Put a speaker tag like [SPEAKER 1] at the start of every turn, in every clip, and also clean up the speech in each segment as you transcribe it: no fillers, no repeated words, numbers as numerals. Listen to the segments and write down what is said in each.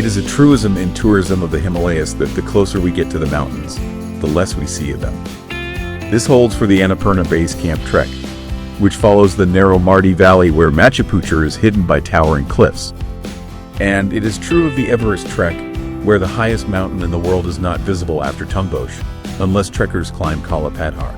[SPEAKER 1] It is a truism in tourism of the Himalayas that the closer we get to the mountains, the less we see of them. This holds for the Annapurna Base Camp Trek, which follows the narrow Mardi Valley where Machu Picchu is hidden by towering cliffs. And it is true of the Everest Trek, where the highest mountain in the world is not visible after Tungbosch, unless trekkers climb Kala Padhar.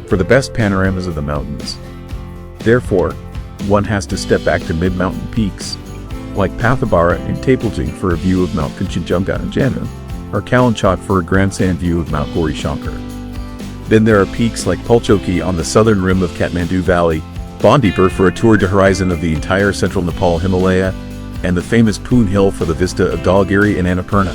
[SPEAKER 1] For the best panoramas of the mountains, therefore, one has to step back to mid-mountain peaks, like Pathabara and Taplejung for a view of Mount Kanchenjunga and Janu, or Kalanchak for a grandstand view of Mount Gauri Shankar. Then there are peaks like Pulchoki on the southern rim of Kathmandu Valley, Bandipur for a tour de horizon of the entire central Nepal Himalaya, and the famous Poon Hill for the vista of Dhaulagiri and Annapurna.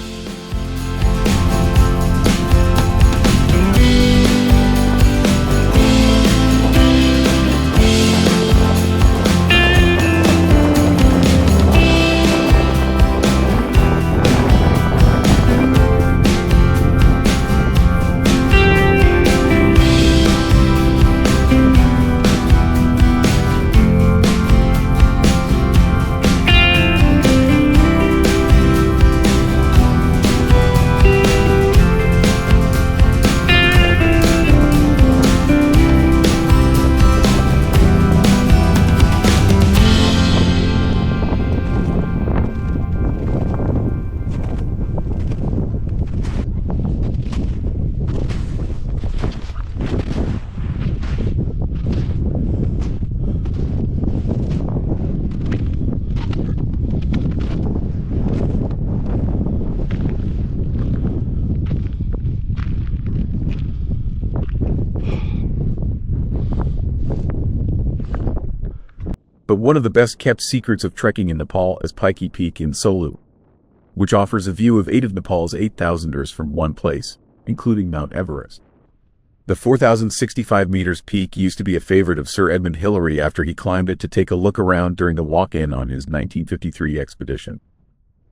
[SPEAKER 1] But one of the best-kept secrets of trekking in Nepal is Pikey Peak in Solu, which offers a view of 8 of Nepal's 8,000ers from one place, including Mount Everest. The 4,065 meters peak used to be a favorite of Sir Edmund Hillary after he climbed it to take a look around during the walk-in on his 1953 expedition.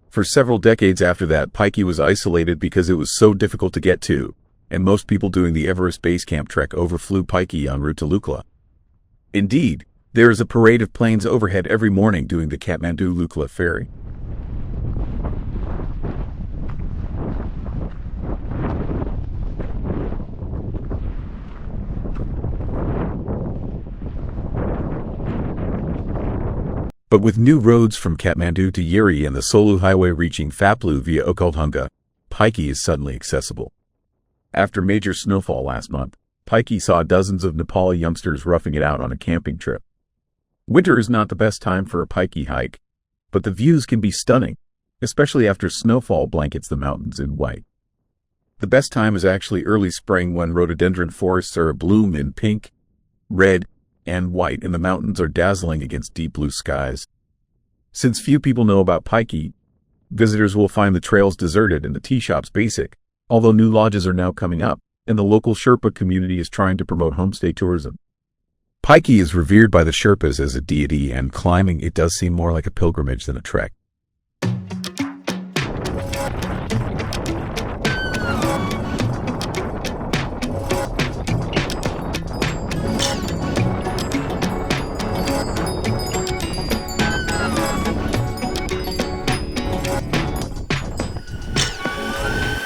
[SPEAKER 1] For several decades after that, Pikey was isolated because it was so difficult to get to, and most people doing the Everest Base Camp trek overflew Pikey en route to Lukla. Indeed, there is a parade of planes overhead every morning doing the Kathmandu-Lukla ferry. But with new roads from Kathmandu to Yiri and the Solu Highway reaching Phaplu via Okhaldhunga, Pikey is suddenly accessible. After major snowfall last month, Pikey saw dozens of Nepali youngsters roughing it out on a camping trip. Winter is not the best time for a Pikey hike, but the views can be stunning, especially after snowfall blankets the mountains in white. The best time is actually early spring when rhododendron forests are abloom in pink, red, and white, and the mountains are dazzling against deep blue skies. Since few people know about Pikey, visitors will find the trails deserted and the tea shops basic, although new lodges are now coming up, and the local Sherpa community is trying to promote homestay tourism. Pikey is revered by the Sherpas as a deity, and climbing it does seem more like a pilgrimage than a trek.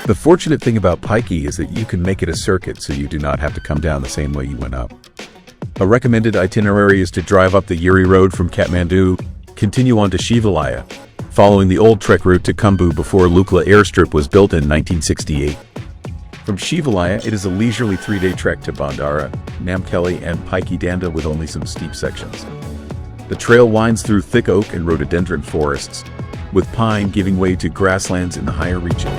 [SPEAKER 1] The fortunate thing about Pikey is that you can make it a circuit, so you do not have to come down the same way you went up. A recommended itinerary is to drive up the Yiri Road from Kathmandu, continue on to Shivalaya, following the old trek route to Khumbu before Lukla airstrip was built in 1968. From Shivalaya, it is a leisurely 3-day trek to Bandara, Namkheli, and Pikey Danda with only some steep sections. The trail winds through thick oak and rhododendron forests, with pine giving way to grasslands in the higher reaches.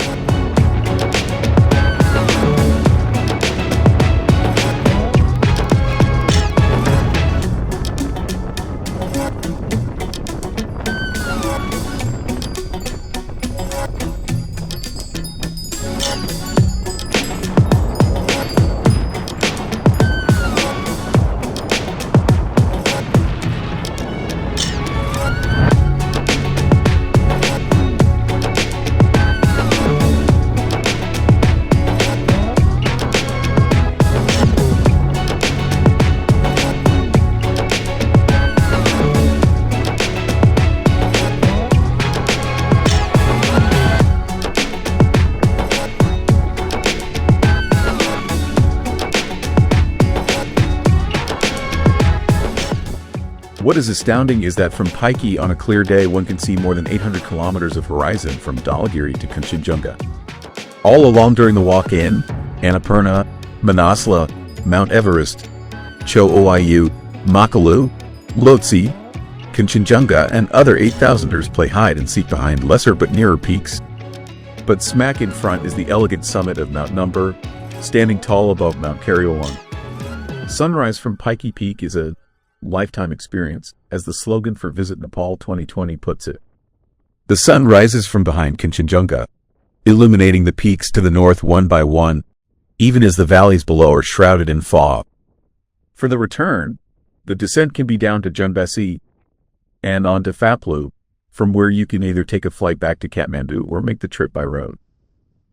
[SPEAKER 1] What is astounding is that from Pikey on a clear day one can see more than 800 kilometers of horizon from Dhaulagiri to Kanchenjunga. All along during the walk-in, Annapurna, Manaslu, Mount Everest, Cho Oyu, Makalu, Lhotse, Kanchenjunga and other 8,000ers play hide and seek behind lesser but nearer peaks. But smack in front is the elegant summit of Mount Number, standing tall above Mount Kariolwang. Sunrise from Pikey Peak is a lifetime experience, as the slogan for Visit Nepal 2020 puts it. The sun rises from behind Kanchenjunga, illuminating the peaks to the north one by one, even as the valleys below are shrouded in fog. For the return, the descent can be down to Junbasi and on to Phaplu, from where you can either take a flight back to Kathmandu or make the trip by road.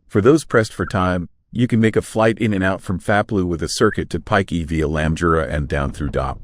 [SPEAKER 1] For those pressed for time, you can make a flight in and out from Phaplu with a circuit to Pikey via Lamjura and down through Dop.